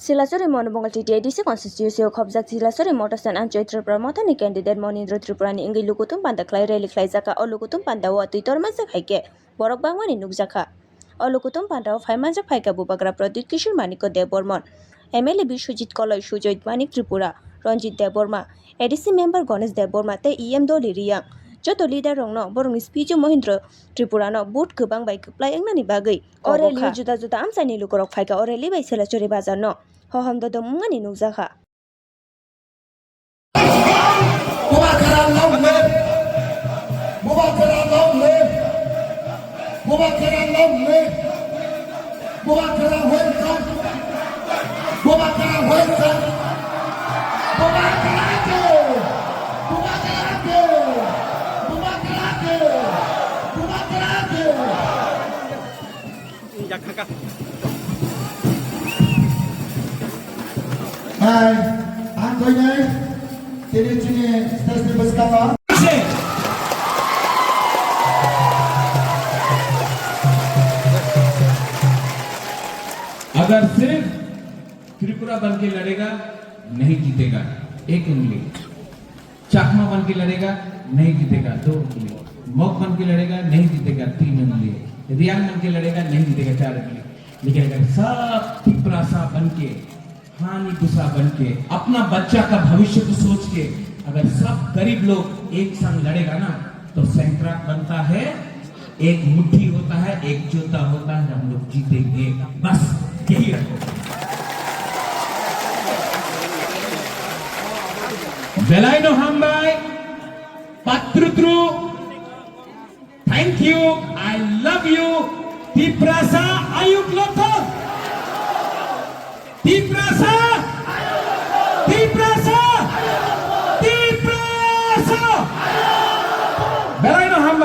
Silachari Motor TTADC constituency of Silachari Motor Stand and Tipra Motha candidate Monindra Tripurani Engi Kuthum panda Clay Rally Claizaka or Kuthum panda what Titor Mazak Hike, borok bangwani nukjakha. Or Kuthum panda of Haimanjak Haika Bubagra Product Kishur Maniko de Bormon. MLA Bishujit Kolo Shujoit Manik Tripura, Ronjit de Borma, ADC member Gones de Borma te EM Doli Riang. Joto leader Rongno, Borong Spiju Mohindra, Tripurano, Boot Kubang by Kuplay Engani Bagay, or a Liu Juda Amsani Lukorok Faika or a Liba Silachari Bazano. Hoham do mungani nukjakha. Hai, antoine, sini stasiun bersama. अगर सिर्फ त्रिपुरा बन के लड़ेगा नहीं जीतेगा, एक उंगली। चाकमा बन के लड़ेगा नहीं जीतेगा, दो उंगली। मग बन के लड़ेगा नहीं जीतेगा, तीन उंगली। रियांग बन के लड़ेगा नहीं जीतेगा, चार उंगली। लेकिन अगर सब तिपरा सा बन के, हानि गुस्सा बन के, अपना बच्चा का भविष्य को सोच के अगर सब गरीब लोग एक संग लड़ेगा ना, तो सैंक्राक बनता है, एक मुट्ठी होता है, एक जोता होता है, हम लोग जीतेंगे। बस यही रखो। Belaino Hambai, Patrutru, thank you, I love you, Tiprasa Ayuk Loto, Tiprasa, Tiprasa, Tiprasa, Belaino Hambai.